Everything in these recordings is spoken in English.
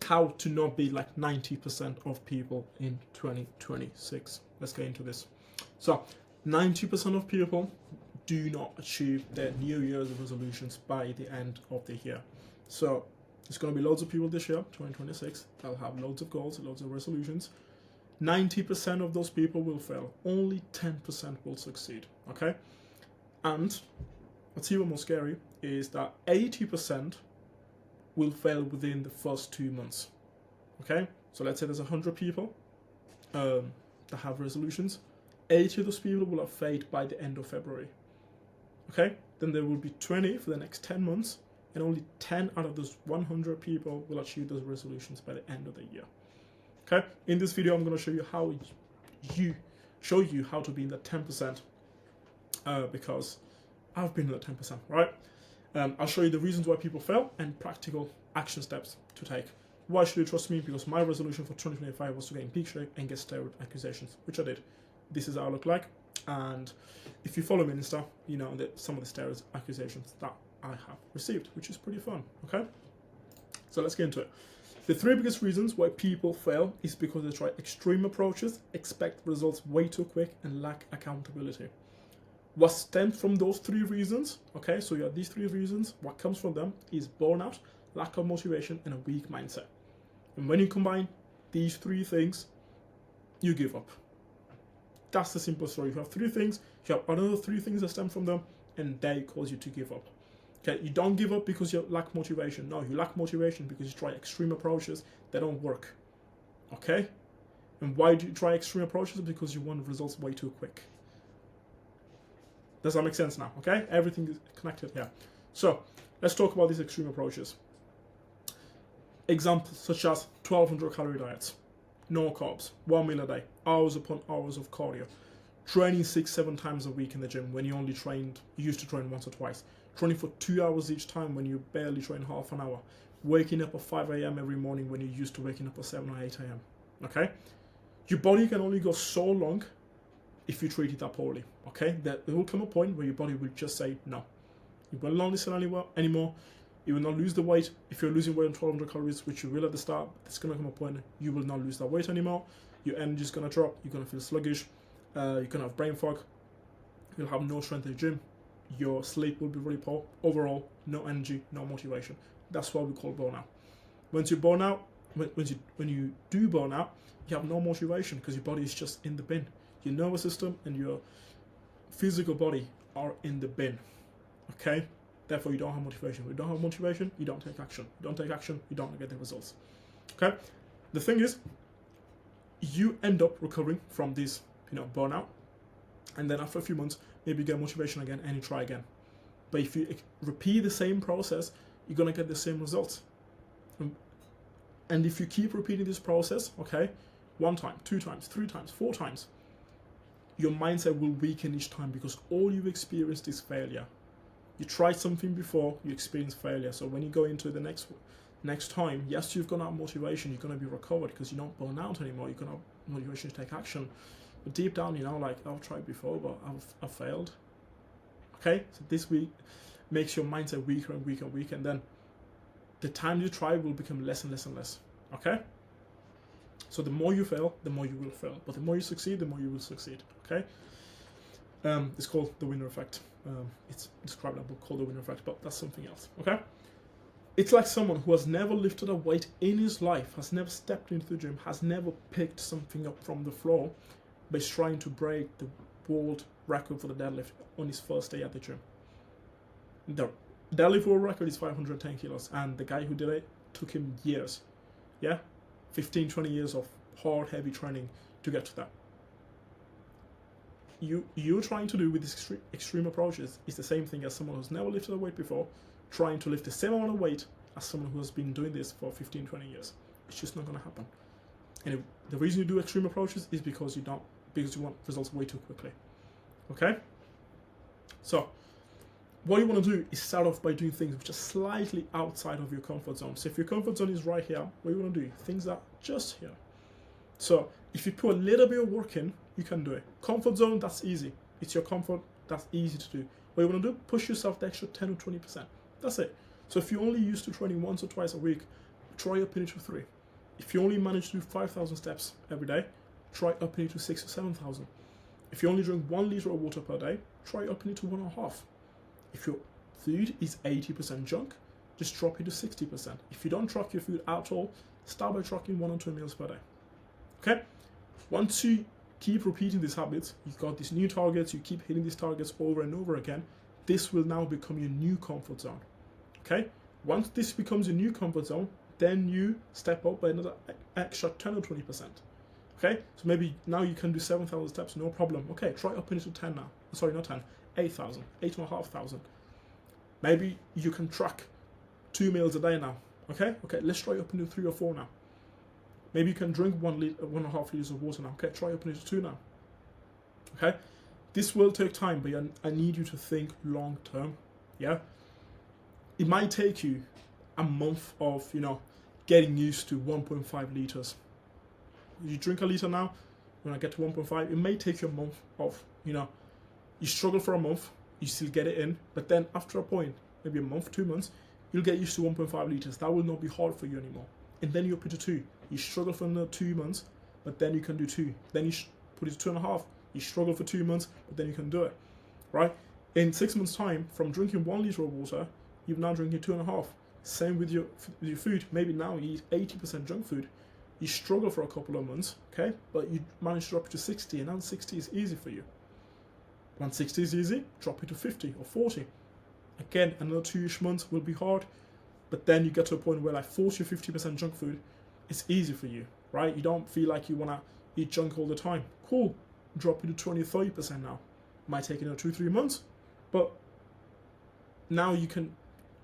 how to not be like 90% of people in 2026. Let's get into this. So 90% of people do not achieve their New Year's resolutions by the end of the year. So there's going to be loads of people this year, 2026, that'll have loads of goals, loads of resolutions. 90% of those people will fail. Only 10% will succeed, okay? And what's even more scary is that 80% will fail within the first 2 months, okay? So let's say there's 100 people that have resolutions. 80 of those people will have failed by the end of February, okay? Then there will be 20 for the next 10 months, and only 10 out of those 100 people will achieve those resolutions by the end of the year. Okay, in this video I'm going to show you how to be in the 10%, because I've been in the 10%, right? I'll show you the reasons why people fail and practical action steps to take. Why should you trust me? Because my resolution for 2025 was to get in peak shape and get steroid accusations, which I did. This is how I look like, and if you follow me on Insta, you know that some of the steroid accusations that I have received, which is pretty fun, okay? So let's get into it. The 3 biggest reasons why people fail is because they try extreme approaches, expect results way too quick, and lack accountability. What stems from those 3 reasons, okay, so you have these 3 reasons, what comes from them is burnout, lack of motivation, and a weak mindset. And when you combine these 3 things, you give up. That's the simple story. You have 3 things, you have another 3 things that stem from them, and they cause you to give up. Okay, you don't give up because you lack motivation. No, you lack motivation because you try extreme approaches that don't work. Okay? And why do you try extreme approaches? Because you want results way too quick. Does that make sense now? Okay? Everything is connected here. So, let's talk about these extreme approaches. Examples such as 1200 calorie diets, no carbs, 1 meal a day, hours upon hours of cardio, training 6-7 times a week in the gym when you used to train once or twice, training for 2 hours each time when you barely train half an hour, waking up at 5 a.m. every morning when you're used to waking up at 7 or 8 a.m. Okay? Your body can only go so long if you treat it that poorly. Okay? There will come a point where your body will just say no. You will not listen anymore. You will not lose the weight. If you're losing weight on 1200 calories, which you will at the start, it's going to come a point you will not lose that weight anymore. Your energy is going to drop. You're going to feel sluggish. You're going to have brain fog. You'll have no strength in the gym. Your sleep will be really poor. Overall, no energy, no motivation. That's what we call burnout. Once you burn out, when you do burn out, you have no motivation because your body is just in the bin. Your nervous system and your physical body are in the bin. Okay? Therefore, you don't have motivation. When you don't have motivation, you don't take action. You don't take action, you don't get the results. Okay? The thing is, you end up recovering from this, burnout, and then after a few months, maybe you get motivation again and you try again. But if you repeat the same process, you're gonna get the same results. And if you keep repeating this process, okay, 1 time, 2 times, 3 times, 4 times, your mindset will weaken each time because all you've experienced is failure. You tried something before, you experienced failure. So when you go into the next time, yes, you've gonna have motivation, you're gonna be recovered because you don't burn out anymore, you're gonna have motivation to take action. But deep down, I've tried before, but I've failed. Okay, so this week makes your mindset weaker and weaker and weaker, and then the time you try will become less and less and less. Okay, so the more you fail, the more you will fail, but the more you succeed, the more you will succeed. Okay, it's called the winner effect. It's described in a book called The Winner Effect, but that's something else. Okay, it's like someone who has never lifted a weight in his life, has never stepped into the gym, has never picked something up from the floor, but is trying to break the world record for the deadlift on his first day at the gym. The deadlift world record is 510 kilos, and the guy who did it took him years. Yeah, 15-20 years of hard, heavy training to get to that. You're trying to do with these extreme approaches is the same thing as someone who's never lifted a weight before, trying to lift the same amount of weight as someone who has been doing this for 15-20 years. It's just not going to happen. And the reason you do extreme approaches is because you want results way too quickly. Okay? So, what you want to do is start off by doing things which are slightly outside of your comfort zone. So if your comfort zone is right here, what you want to do? Things that are just here. So if you put a little bit of work in, you can do it. Comfort zone, that's easy. It's your comfort, that's easy to do. What you want to do? Push yourself the extra 10 or 20%. That's it. So if you're only used to training once or twice a week, try upping it to 3. If you only manage to do 5,000 steps every day, try upping it to 6 or 7,000. If you only drink 1 liter of water per day, try upping it to 1.5. If your food is 80% junk, just drop it to 60%. If you don't track your food at all, start by tracking 1 or 2 meals per day. Okay? Once you keep repeating these habits, you've got these new targets, you keep hitting these targets over and over again, this will now become your new comfort zone. Okay? Once this becomes your new comfort zone, then you step up by another extra 10 or 20%. Okay? So maybe now you can do 7,000 steps, no problem. Okay, try upping it to 10 now. Sorry, not 10, 8,000, 8,500. Maybe you can track 2 meals a day now. Okay, let's try upping to 3 or 4 now. Maybe you can drink 1.5 liters of water now. Okay, try upping it to 2 now. Okay, this will take time, but I need you to think long term. Yeah, it might take you a month of getting used to 1.5 liters. You drink a liter now. When I get to 1.5, it may take you a month of you struggle for a month, you still get it in, but then after a point, maybe a month, 2 months, you'll get used to 1.5 liters. That will not be hard for you anymore. And then you up it to 2. You struggle for another 2 months, but then you can do 2. Then you put it to 2.5. You struggle for 2 months, but then you can do it, right? In 6 months' time, from drinking 1 liter of water, you've now drinking 2.5. Same with your food. Maybe now you eat 80% junk food. You struggle for a couple of months, okay? But you manage to drop it to 60, and now 60 is easy for you. When 60 is easy, drop it to 50 or 40. Again, another 2-ish months will be hard, but then you get to a point where like 40 or 50% junk food is easy for you, right? You don't feel like you want to eat junk all the time. Cool, drop it to 20 or 30% now. Might take 2-3 months, but now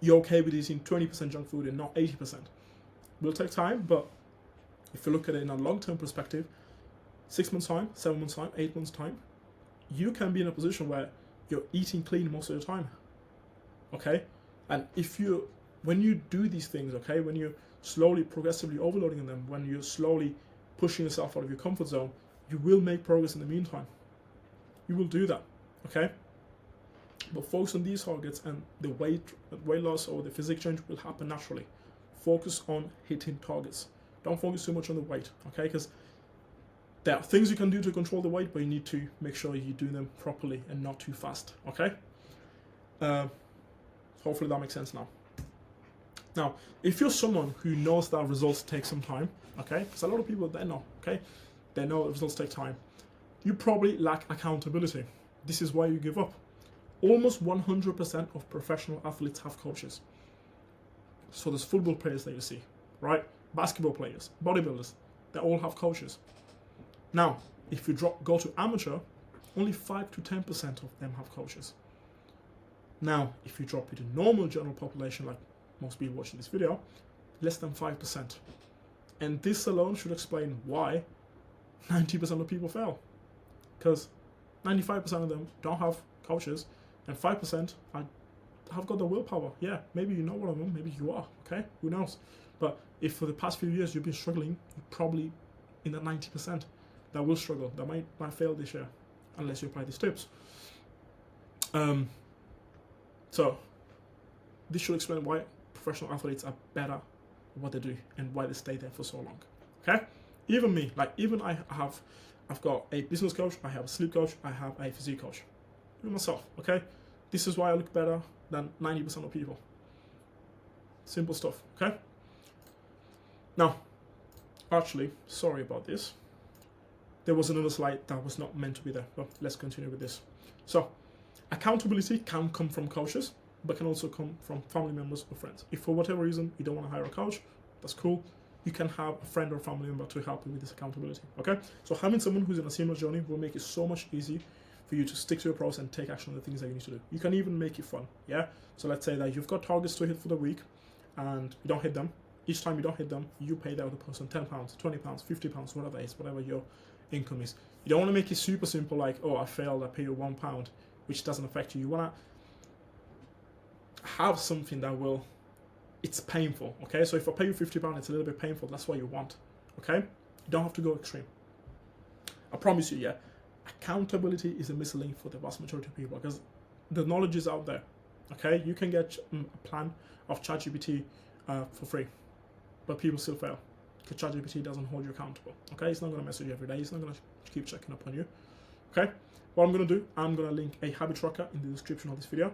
you're okay with eating 20% junk food and not 80%. Will take time, but if you look at it in a long-term perspective, 6 months time, 7 months time, 8 months time, you can be in a position where you're eating clean most of the time. Okay? And when you do these things, okay, when you're slowly, progressively overloading them, when you're slowly pushing yourself out of your comfort zone, you will make progress in the meantime. You will do that, okay? But focus on these targets, and the weight loss or the physique change will happen naturally. Focus on hitting targets. Don't focus too much on the weight, okay? Because there are things you can do to control the weight, but you need to make sure you do them properly and not too fast, okay? Hopefully that makes sense now. Now, if you're someone who knows that results take some time, okay? Because a lot of people, they know, okay? They know that results take time. You probably lack accountability. This is why you give up. Almost 100% of professional athletes have coaches. So there's football players that you see, right? Basketball players, bodybuilders, they all have coaches. Now, if you go to amateur, only 5 to 10% of them have coaches. Now, if you drop it to normal general population, like most people watching this video, less than 5%. And this alone should explain why 90% of people fail. Because 95% of them don't have coaches, and 5% have got the willpower. Yeah, maybe you know one of them, maybe you are, okay? Who knows? But if for the past few years you've been struggling, you're probably in the 90% that will struggle, that might fail this year, unless you apply these tips. So this should explain why professional athletes are better at what they do and why they stay there for so long. Okay? Even me, I've got a business coach, I have a sleep coach, I have a physique coach. Even myself, okay? This is why I look better than 90% of people. Simple stuff, okay? Now, actually, sorry about this. There was another slide that was not meant to be there, but let's continue with this. So, accountability can come from coaches, but can also come from family members or friends. If for whatever reason you don't want to hire a coach, that's cool. You can have a friend or family member to help you with this accountability, okay? So having someone who's in a similar journey will make it so much easier for you to stick to your process and take action on the things that you need to do. You can even make it fun, yeah? So let's say that you've got targets to hit for the week and you don't hit them. Each time you don't hit them, you pay the other person £10, £20, £50, whatever it is, whatever your income is. You don't want to make it super simple like, oh, I failed, I pay you £1, which doesn't affect you. You want to have something that it's painful, okay? So if I pay you £50, it's a little bit painful. That's what you want, okay? You don't have to go extreme. I promise you, yeah, accountability is a missing link for the vast majority of people because the knowledge is out there, okay? You can get a plan of ChatGPT for free, but people still fail. because ChatGPT doesn't hold you accountable. Okay, it's not going to message you every day. It's not going to keep checking up on you. Okay, what I'm going to do, I'm going to link a habit tracker in the description of this video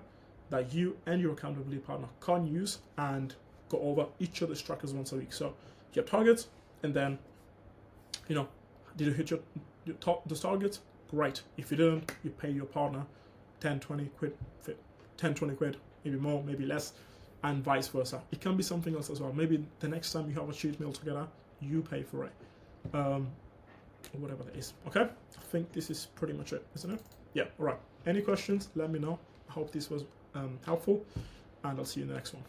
that you and your accountability partner can use and go over each of these trackers once a week. So you have targets, and then, you know, did you hit those targets? Great. If you didn't, you pay your partner 10, 20 quid, 10, 20 quid, maybe more, maybe less, and vice versa. It can be something else as well. Maybe the next time you have a cheat meal together, you pay for it, or whatever that is. Okay, I think this is pretty much it, isn't it? Yeah, all right. Any questions, let me know. I hope this was helpful, and I'll see you in the next one.